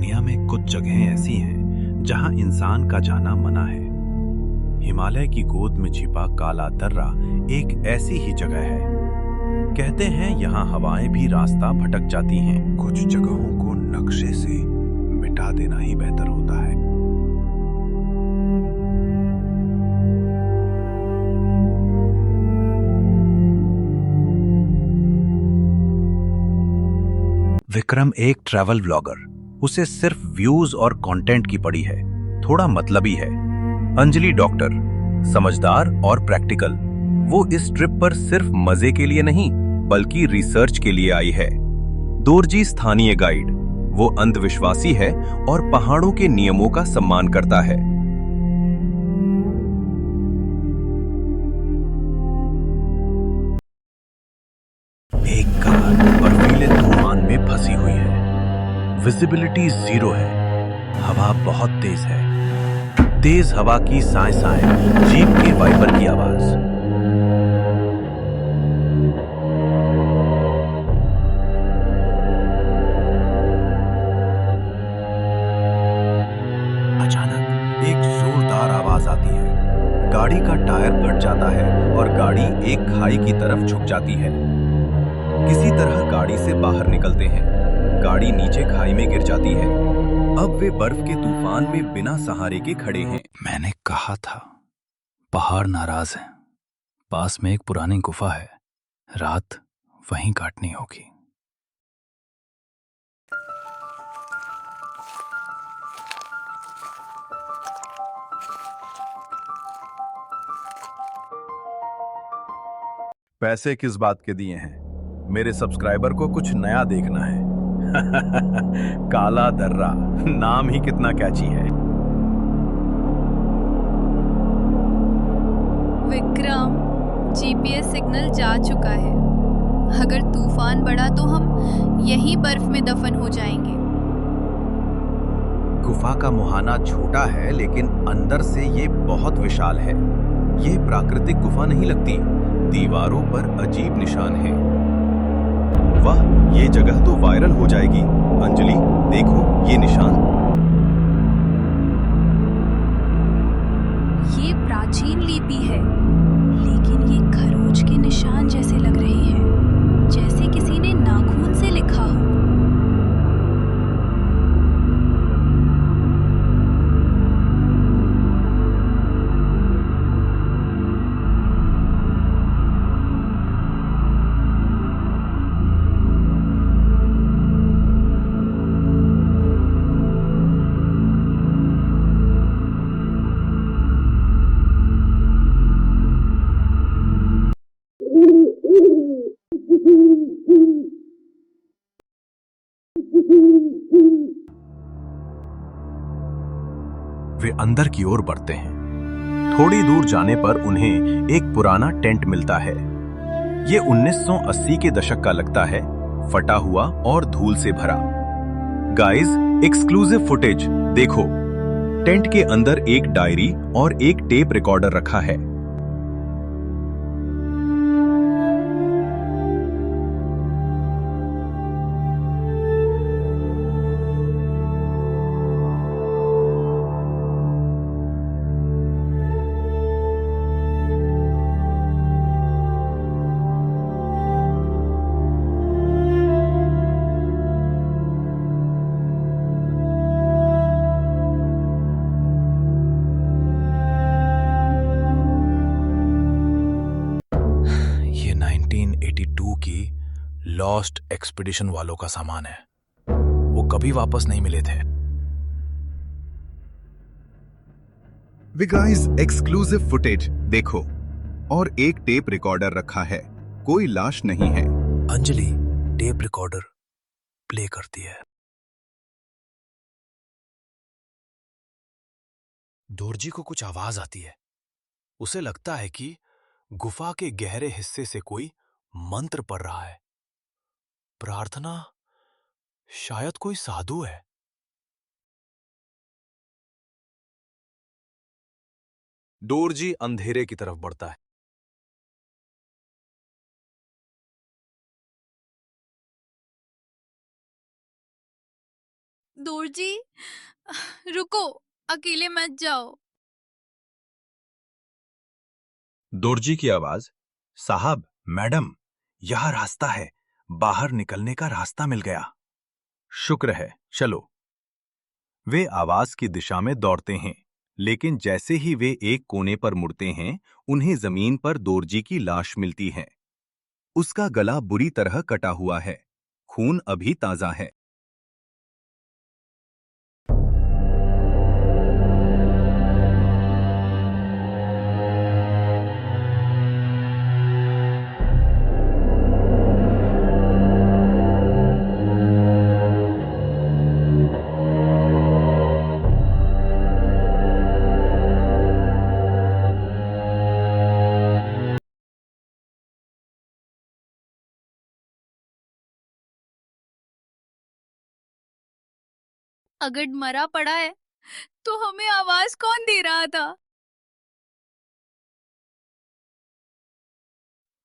दुनिया में कुछ जगहें ऐसी हैं जहां इंसान का जाना मना है। हिमालय की गोद में छिपा काला दर्रा एक ऐसी ही जगह है। कहते हैं यहाँ हवाएं भी रास्ता भटक जाती हैं। कुछ जगहों को नक्शे से मिटा देना ही बेहतर होता है। विक्रम एक ट्रैवल व्लॉगर। उसे सिर्फ व्यूज और कंटेंट की पड़ी है, थोड़ा मतलबी है। अंजलि डॉक्टर, समझदार और प्रैक्टिकल। वो इस ट्रिप पर सिर्फ मजे के लिए नहीं बल्कि रिसर्च के लिए आई है। दोरजी स्थानीय गाइड। वो अंधविश्वासी है और पहाड़ों के नियमों का सम्मान करता है। एक कार बर्फीले तूफान में फंसी हुई है। विजिबिलिटी जीरो है। हवा बहुत तेज है। तेज हवा की साए साए, जीप के वाइपर की आवाज। अचानक एक जोरदार आवाज आती है। गाड़ी का टायर फट जाता है और गाड़ी एक खाई की तरफ झुक जाती है। किसी तरह गाड़ी से बाहर निकलते हैं। गाड़ी नीचे खाई में गिर जाती है। अब वे बर्फ के तूफान में बिना सहारे के खड़े हैं। मैंने कहा था, पहाड़ नाराज हैं। पास में एक पुरानी गुफा है। रात वहीं काटनी होगी। पैसे किस बात के दिए हैं? मेरे सब्सक्राइबर को कुछ नया देखना है। काला दर्रा, नाम ही कितना कैची है। विक्रम, जीपीएस सिग्नल जा चुका है। अगर तूफान बढ़ा तो हम यहीं बर्फ में दफन हो जाएंगे। गुफा का मुहाना छोटा है लेकिन अंदर से ये बहुत विशाल है। ये प्राकृतिक गुफा नहीं लगती। दीवारों पर अजीब निशान हैं। वाह, ये जगह तो वायरल हो जाएगी। अंजलि, देखो ये निशान। ये प्राचीन लिपि है, लेकिन ये खरोच के निशान जैसे लग रहे हैं, जैसे किसी ने नाखून से लिखा हो। वे अंदर की ओर बढ़ते हैं। थोड़ी दूर जाने पर उन्हें एक पुराना टेंट मिलता है। ये 1980 के दशक का लगता है, फटा हुआ और धूल से भरा। गाइस, एक्सक्लूसिव फुटेज देखो। टेंट के अंदर एक डायरी और एक टेप रिकॉर्डर रखा है। ये 1982 की लॉस्ट एक्सपीडिशन वालों का सामान है। वो कभी वापस नहीं मिले थे। वे गाइस, एक्सक्लूसिव फुटेज देखो। और एक टेप रिकॉर्डर रखा है। कोई लाश नहीं है। अंजलि टेप रिकॉर्डर प्ले करती है। दोरजी को कुछ आवाज आती है। उसे लगता है कि गुफा के गहरे हिस्से से कोई मंत्र पढ़ रहा है। प्रार्थना, शायद कोई साधु है। दोरजी अंधेरे की तरफ बढ़ता है। दोरजी, रुको, अकेले मत जाओ। दोरजी की आवाज, साहब, मैडम, यह रास्ता है, बाहर निकलने का रास्ता मिल गया। शुक्र है, चलो। वे आवाज की दिशा में दौड़ते हैं, लेकिन जैसे ही वे एक कोने पर मुड़ते हैं, उन्हें जमीन पर दोरजी की लाश मिलती है। उसका गला बुरी तरह कटा हुआ है, खून अभी ताजा है। अगर मरा पड़ा है तो हमें आवाज कौन दे रहा था?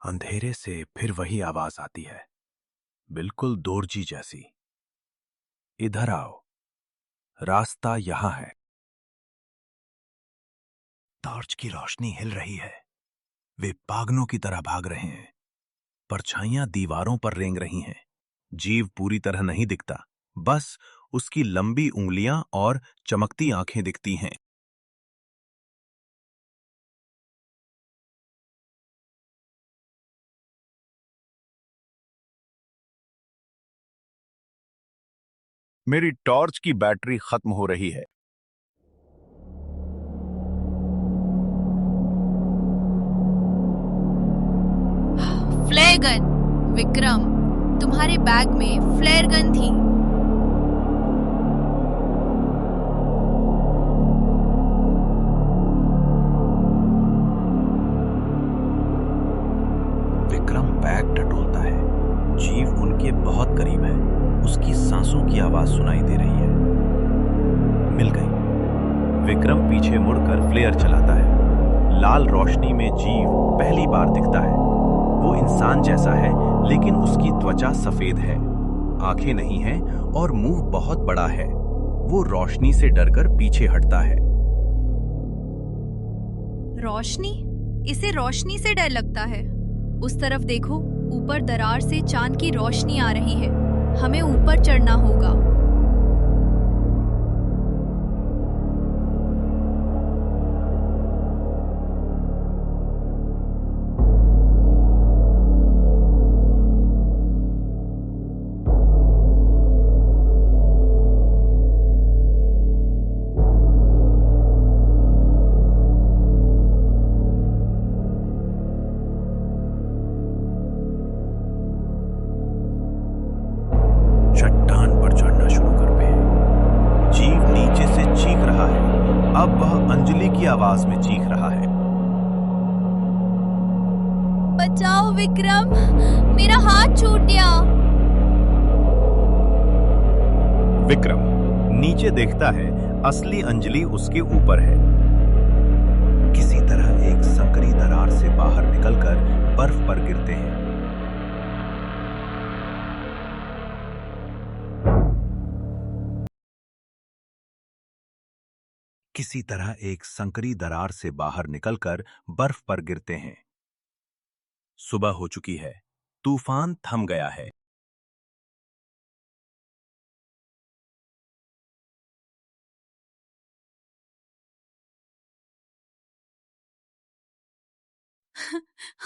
अंधेरे से फिर वही आवाज आती है, बिल्कुल दोरजी जैसी। इधर आओ, रास्ता यहां है। टॉर्च की रोशनी हिल रही है। वे पागलों की तरह भाग रहे हैं। परछाइयां दीवारों पर रेंग रही हैं। जीव पूरी तरह नहीं दिखता, बस उसकी लंबी उंगलियां और चमकती आंखें दिखती हैं। मेरी टॉर्च की बैटरी खत्म हो रही है। Flare gun. विक्रम, तुम्हारे बैग में फ्लेयर गन थी। विक्रम बैग टटोलता है। जीव उनके बहुत करीब है। उसकी सांसों की आवाज सुनाई दे रही है। मिल गई। विक्रम पीछे मुड़कर फ्लेयर चलाता है। लाल रोशनी में जीव पहली बार दिखता है। वो इंसान जैसा है, लेकिन उसकी त्वचा सफेद है, आंखें नहीं हैं और मुंह बहुत बड़ा है। वो रोशनी से डरकर पीछे हटता है। रोशनी? इसे रोशनी से डर लगता है। उस तरफ देखो, ऊपर दरार से चांद की रोशनी आ रही है। हमें ऊपर चढ़ना होगा। चट्टान पर चढ़ना शुरू करते हैं। जीव नीचे से चीख रहा है। अब वह अंजलि की आवाज में चीख रहा है। बचाओ विक्रम, मेरा हाथ छूट गया। विक्रम नीचे देखता है। असली अंजलि उसके ऊपर है। किसी तरह एक संकरी दरार से बाहर निकलकर बर्फ पर गिरते हैं। किसी तरह एक संकरी दरार से बाहर निकलकर बर्फ पर गिरते हैं। सुबह हो चुकी है। तूफान थम गया है।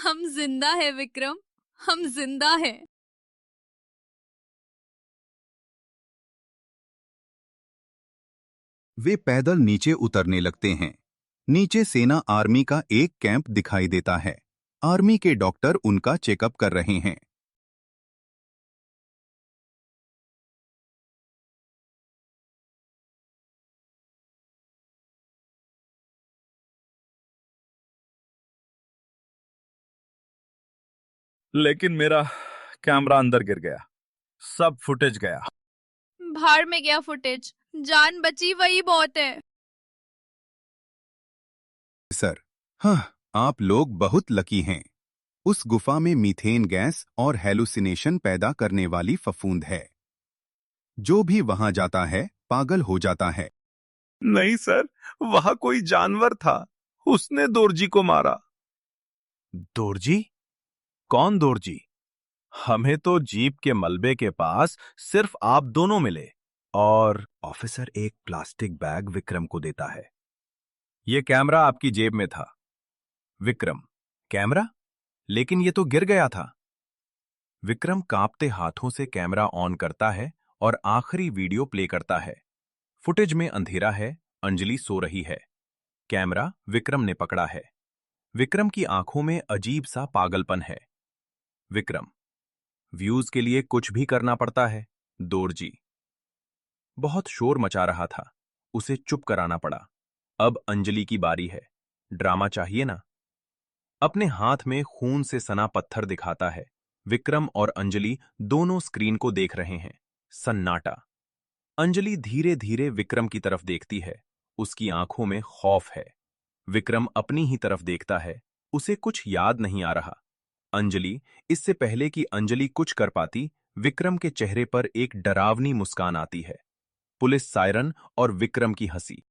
हम जिंदा है विक्रम, हम जिंदा है। वे पैदल नीचे उतरने लगते हैं। नीचे सेना आर्मी का एक कैंप दिखाई देता है। आर्मी के डॉक्टर उनका चेकअप कर रहे हैं। लेकिन मेरा कैमरा अंदर गिर गया, सब फुटेज गया। भाड़ में गया फुटेज, जान बची वही बहुत है। सर, हाँ, आप लोग बहुत लकी हैं। उस गुफा में मीथेन गैस और हेलुसिनेशन पैदा करने वाली फफूंद है। जो भी वहां जाता है पागल हो जाता है। नहीं सर, वहां कोई जानवर था, उसने दोरजी को मारा। दोरजी? कौन दोरजी? हमें तो जीप के मलबे के पास सिर्फ आप दोनों मिले। और ऑफिसर एक प्लास्टिक बैग विक्रम को देता है। ये कैमरा आपकी जेब में था। विक्रम, कैमरा? लेकिन ये तो गिर गया था। विक्रम कांपते हाथों से कैमरा ऑन करता है और आखिरी वीडियो प्ले करता है। फुटेज में अंधेरा है, अंजलि सो रही है। कैमरा विक्रम ने पकड़ा है। विक्रम की आंखों में अजीब सा पागलपन है। विक्रम, व्यूज के लिए कुछ भी करना पड़ता है। दोरजी बहुत शोर मचा रहा था, उसे चुप कराना पड़ा। अब अंजलि की बारी है। ड्रामा चाहिए ना? अपने हाथ में खून से सना पत्थर दिखाता है। विक्रम और अंजलि दोनों स्क्रीन को देख रहे हैं। सन्नाटा। अंजलि धीरे धीरे विक्रम की तरफ देखती है। उसकी आंखों में खौफ है। विक्रम अपनी ही तरफ देखता है। उसे कुछ याद नहीं आ रहा। अंजलि, इससे पहले कि अंजलि कुछ कर पाती, विक्रम के चेहरे पर एक डरावनी मुस्कान आती है। पुलिस सायरन और विक्रम की हंसी।